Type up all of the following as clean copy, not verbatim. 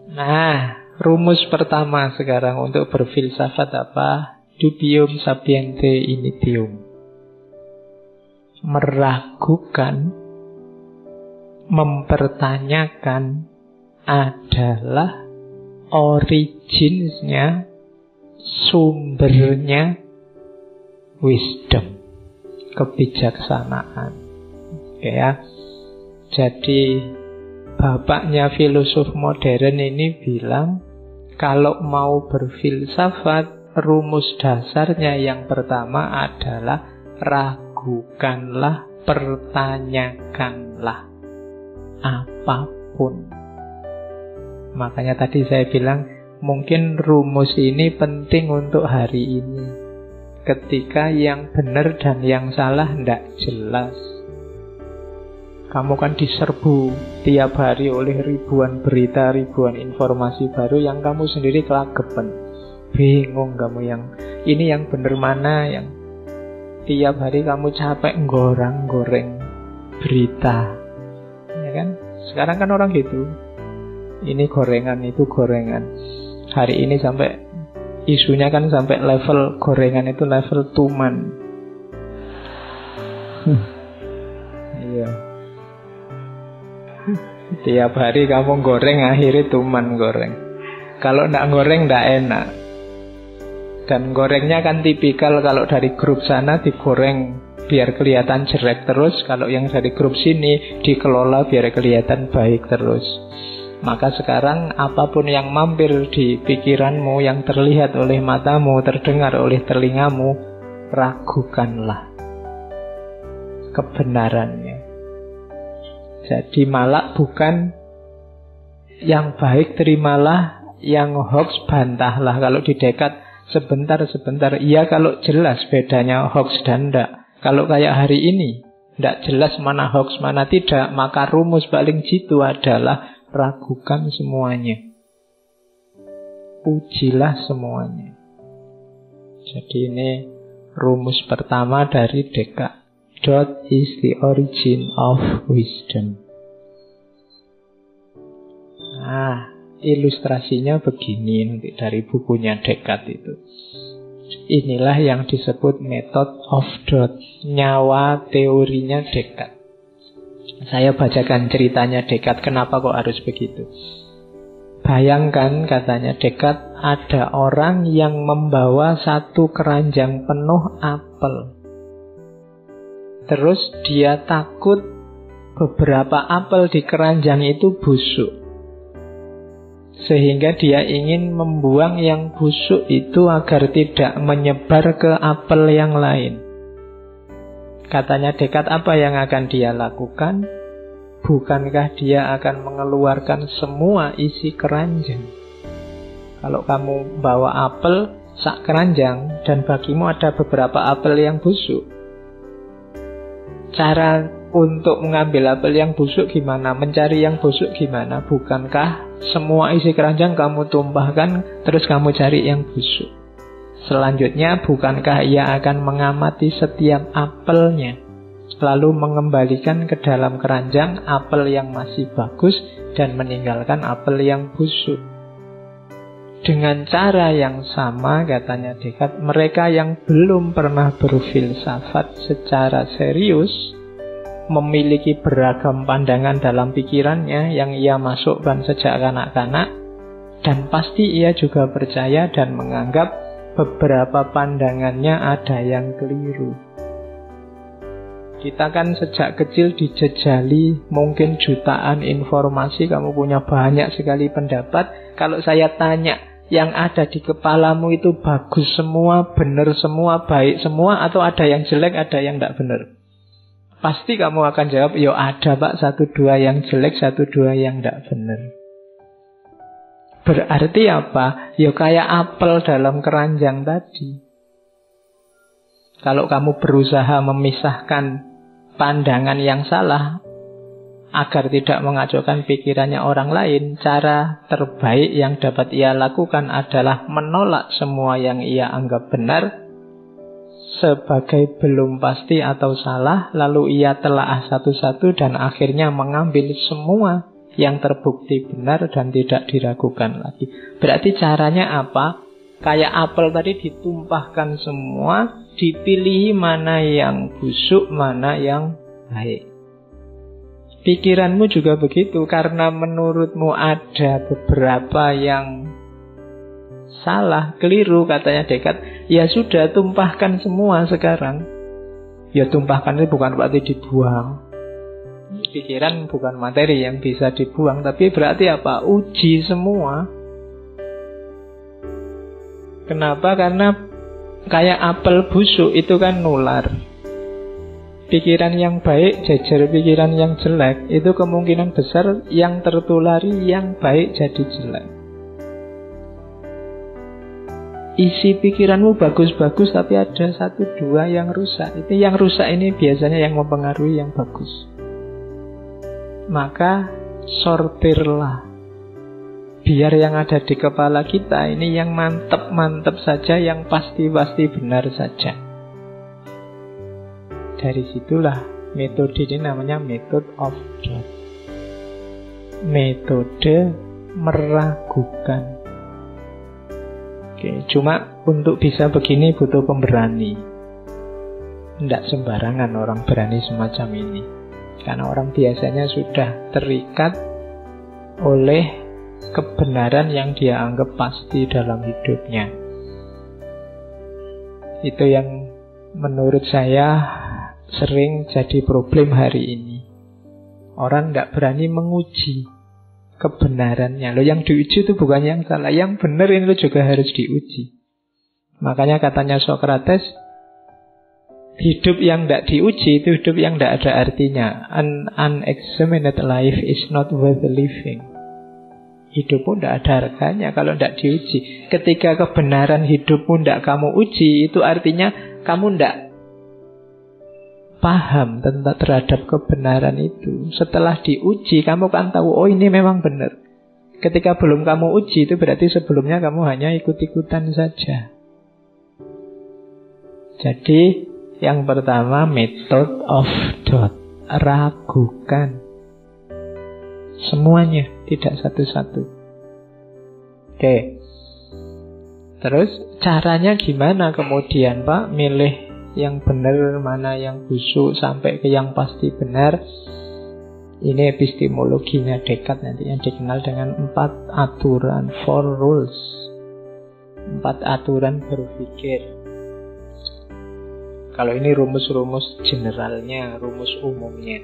Nah, rumus pertama sekarang untuk berfilsafat apa? Dubium sapiente initium. Meragukan, mempertanyakan adalah originnya, sumbernya wisdom, kebijaksanaan. Oke ya. Jadi bapaknya filosof modern ini bilang, kalau mau berfilsafat, rumus dasarnya yang pertama adalah ragukanlah, pertanyakanlah apapun. Makanya tadi saya bilang, mungkin rumus ini penting untuk hari ini, ketika yang benar dan yang salah tidak jelas. Kamu kan diserbu tiap hari oleh ribuan berita, ribuan informasi baru yang kamu sendiri kelagepan. Bingung kamu yang ini yang benar mana, yang tiap hari kamu capek goreng berita. Ya kan? Sekarang kan orang gitu. Ini gorengan, itu gorengan. Hari ini sampai isunya kan sampai level gorengan itu level tuman. Iya. Tiap hari kamu goreng, akhirnya tuman goreng. Kalau ndak goreng ndak enak. Dan gorengnya kan tipikal, kalau dari grup sana digoreng biar kelihatan jelek terus, kalau yang dari grup sini dikelola biar kelihatan baik terus. Maka sekarang apapun yang mampir di pikiranmu, yang terlihat oleh matamu, terdengar oleh telingamu, ragukanlah kebenarannya. Jadi malak bukan yang baik terimalah, yang hoax bantahlah. Kalau di Descartes sebentar, iya kalau jelas bedanya hoax dan ndak. Kalau kayak hari ini ndak jelas mana hoax mana tidak, maka rumus paling jitu adalah ragukan semuanya, ujilah semuanya. Jadi ini rumus pertama dari Descartes. Doubt is the origin of wisdom. Nah, ilustrasinya begini nanti dari bukunya Descartes itu. Inilah yang disebut method of doubt, nyawa teorinya Descartes. Saya bacakan ceritanya Descartes, kenapa kok harus begitu. Bayangkan, katanya Descartes, ada orang yang membawa satu keranjang penuh apel. Terus dia takut beberapa apel di keranjang itu busuk, sehingga dia ingin membuang yang busuk itu agar tidak menyebar ke apel yang lain. Katanya Descartes, apa yang akan dia lakukan? Bukankah dia akan mengeluarkan semua isi keranjang? Kalau kamu bawa apel sak keranjang dan bagimu ada beberapa apel yang busuk, cara untuk mengambil apel yang busuk gimana? Mencari yang busuk gimana? Bukankah semua isi keranjang kamu tumpahkan, terus kamu cari yang busuk? Selanjutnya, bukankah ia akan mengamati setiap apelnya, lalu mengembalikan ke dalam keranjang apel yang masih bagus dan meninggalkan apel yang busuk? Dengan cara yang sama, katanya Descartes, mereka yang belum pernah berfilsafat secara serius, memiliki beragam pandangan dalam pikirannya yang ia masukkan sejak kanak-kanak, dan pasti ia juga percaya dan menganggap beberapa pandangannya ada yang keliru. Kita kan sejak kecil dijejali mungkin jutaan informasi, kamu punya banyak sekali pendapat. Kalau saya tanya, yang ada di kepalamu itu bagus semua, benar semua, baik semua, atau ada yang jelek, ada yang tidak benar? Pasti kamu akan jawab, ya ada pak, 1-2 yang jelek, 1-2 yang tidak benar. Berarti apa? Ya kayak apel dalam keranjang tadi. Kalau kamu berusaha memisahkan pandangan yang salah agar tidak mengacaukan pikirannya orang lain, cara terbaik yang dapat ia lakukan adalah menolak semua yang ia anggap benar sebagai belum pasti atau salah, lalu ia telaah satu-satu dan akhirnya mengambil semua yang terbukti benar dan tidak diragukan lagi. Berarti caranya apa? Kayak apel tadi ditumpahkan semua, dipilih mana yang busuk, mana yang baik. Pikiranmu juga begitu, karena menurutmu ada beberapa yang salah, keliru, katanya Descartes. Ya sudah, tumpahkan semua sekarang. Ya tumpahkan itu bukan berarti dibuang. Pikiran bukan materi yang bisa dibuang, tapi berarti apa? Uji semua. Kenapa? Karena kayak apel busuk itu kan nular. Pikiran yang baik jejer pikiran yang jelek, itu kemungkinan besar yang tertulari yang baik jadi jelek. Isi pikiranmu bagus-bagus tapi ada 1-2 yang rusak. Itu yang rusak ini biasanya yang mempengaruhi yang bagus. Maka sortirlah. Biar yang ada di kepala kita ini yang mantep-mantep saja, yang pasti-pasti benar saja. Dari situlah metode ini namanya method of doubt. Metode meragukan. Oke, cuma untuk bisa begini butuh pemberani. Tidak sembarangan orang berani semacam ini. Karena orang biasanya sudah terikat oleh kebenaran yang dia anggap pasti dalam hidupnya. Itu yang menurut saya sering jadi problem hari ini. Orang tidak berani menguji kebenarannya. Loh, yang diuji itu bukan yang salah, yang benar ini juga harus diuji. Makanya katanya Socrates, hidup yang tidak diuji itu hidup yang tidak ada artinya. An unexamined life is not worth living. Hidupmu tidak ada harganya kalau tidak diuji. Ketika kebenaran hidupmu tidak kamu uji, itu artinya kamu tidak paham tentang terhadap kebenaran itu. Setelah diuji, kamu kan tahu, oh ini memang benar. Ketika belum kamu uji, itu berarti sebelumnya kamu hanya ikut-ikutan saja. Jadi, yang pertama, method of doubt. Ragukan semuanya, tidak satu-satu. Oke. Terus, caranya gimana kemudian, Pak? Milih yang benar, mana yang busuk, sampai ke yang pasti benar. Ini epistemologinya Descartes, nanti yang dikenal dengan 4 aturan, 4 rules. 4 aturan berpikir. Kalau ini rumus-rumus generalnya, rumus umumnya.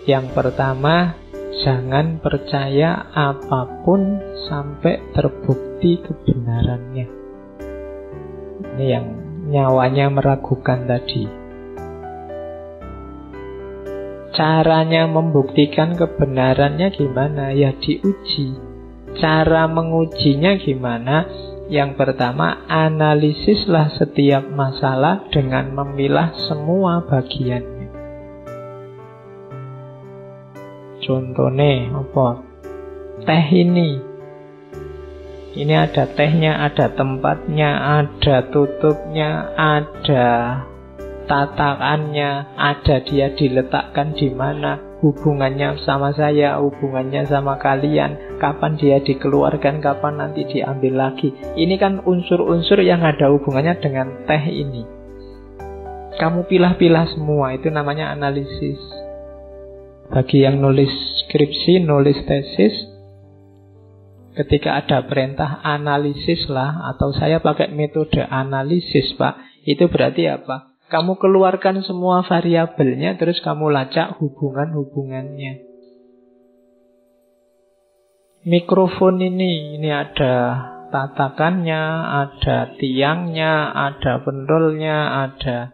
Yang pertama, jangan percaya apapun sampai terbukti kebenarannya. Ini yang nyawanya meragukan tadi. Caranya membuktikan kebenarannya gimana? Ya diuji. Cara mengujinya gimana? Yang pertama, analisislah setiap masalah dengan memilah semua bagiannya. Contohnya apa? Teh ini ada tehnya, ada tempatnya, ada tutupnya, ada tatakannya, ada dia diletakkan di mana, hubungannya sama saya, hubungannya sama kalian, kapan dia dikeluarkan, kapan nanti diambil lagi. Ini kan unsur-unsur yang ada hubungannya dengan teh ini. Kamu pilah-pilah semua, itu namanya analisis. Bagi yang nulis skripsi, nulis tesis, ketika ada perintah analisis lah, atau saya pakai metode analisis, Pak, itu berarti apa? Kamu keluarkan semua variabelnya, terus kamu lacak hubungan-hubungannya. Mikrofon ini ada tatakannya, ada tiangnya, ada pendolnya, ada.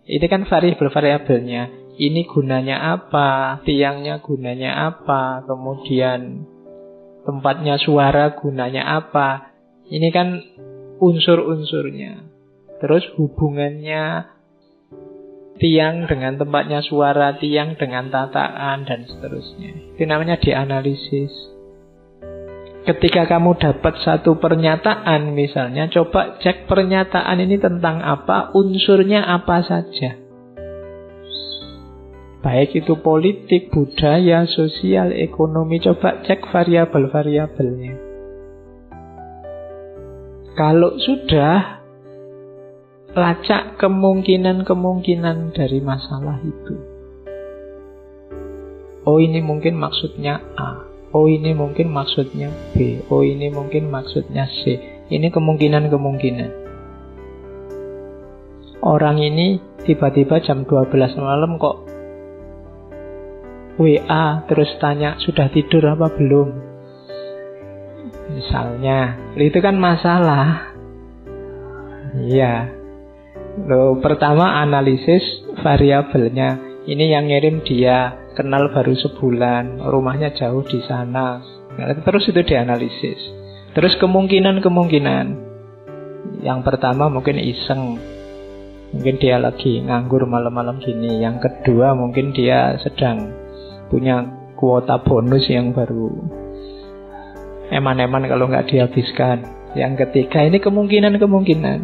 Ini kan variabel-variabelnya. Ini gunanya apa, tiangnya gunanya apa, kemudian tempatnya suara gunanya apa. Ini kan unsur-unsurnya. Terus hubungannya tiang dengan tempatnya suara, tiang dengan tatakan, dan seterusnya. Itu namanya dianalisis. Ketika kamu dapat satu pernyataan misalnya, coba cek pernyataan ini tentang apa, unsurnya apa saja. Baik itu politik, budaya, sosial, ekonomi. Coba cek variabel-variabelnya. Kalau sudah, lacak kemungkinan-kemungkinan dari masalah itu. Oh, ini mungkin maksudnya A. Oh, ini mungkin maksudnya B. Oh, ini mungkin maksudnya C. Ini kemungkinan-kemungkinan. Orang ini tiba-tiba jam 12 malam kok WA terus tanya sudah tidur apa belum. Misalnya, itu kan masalah. Iya. Loh, pertama analisis variabelnya. Ini yang ngirim dia, kenal baru sebulan, rumahnya jauh di sana. Nah, terus itu dianalisis. Terus kemungkinan-kemungkinan. Yang pertama mungkin iseng. Mungkin dia lagi nganggur malam-malam gini. Yang kedua mungkin dia sedang punya kuota bonus yang baru eman-eman kalau nggak dihabiskan. Yang ketiga ini kemungkinan-kemungkinan.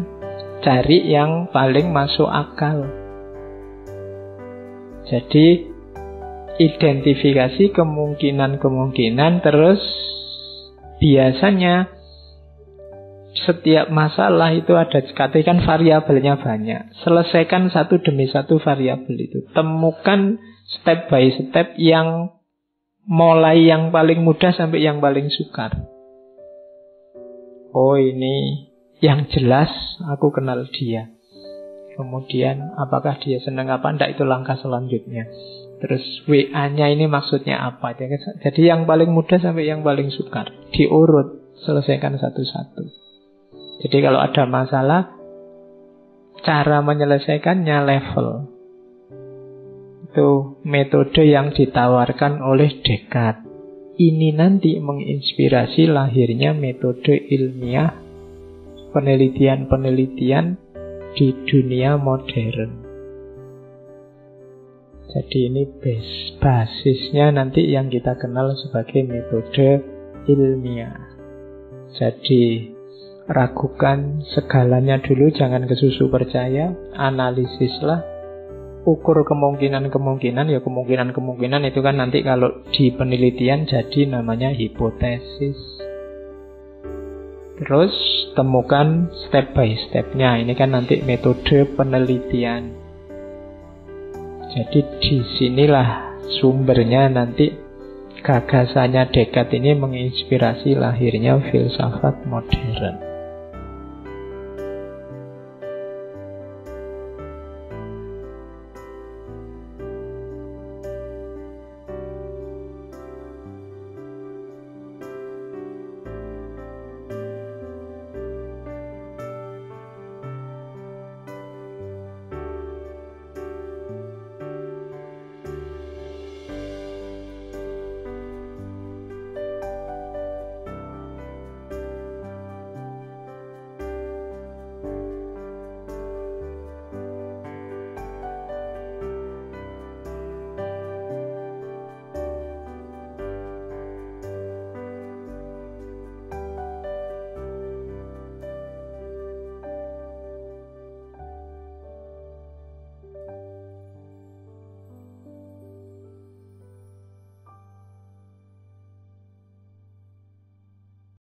Cari yang paling masuk akal. Jadi identifikasi kemungkinan-kemungkinan. Terus biasanya setiap masalah itu ada, katakan variabelnya banyak. Selesaikan satu demi satu variabel itu. Temukan step by step yang mulai yang paling mudah sampai yang paling sukar. Oh, ini yang jelas aku kenal dia. Kemudian apakah dia senang apa enggak, itu langkah selanjutnya. Terus WA-nya ini maksudnya apa. Jadi yang paling mudah sampai yang paling sukar diurut, selesaikan satu-satu. Jadi kalau ada masalah, cara menyelesaikannya level. Itu metode yang ditawarkan oleh Descartes. Ini nanti menginspirasi lahirnya metode ilmiah, penelitian-penelitian di dunia modern. Jadi ini basisnya nanti yang kita kenal sebagai metode ilmiah. Jadi ragukan segalanya dulu, jangan kesusu percaya, analisislah. Ukur kemungkinan-kemungkinan, ya kemungkinan-kemungkinan itu kan nanti kalau di penelitian jadi namanya hipotesis. Terus temukan step by stepnya, ini kan nanti metode penelitian. Jadi disinilah sumbernya nanti gagasannya Descartes ini menginspirasi lahirnya filsafat modern.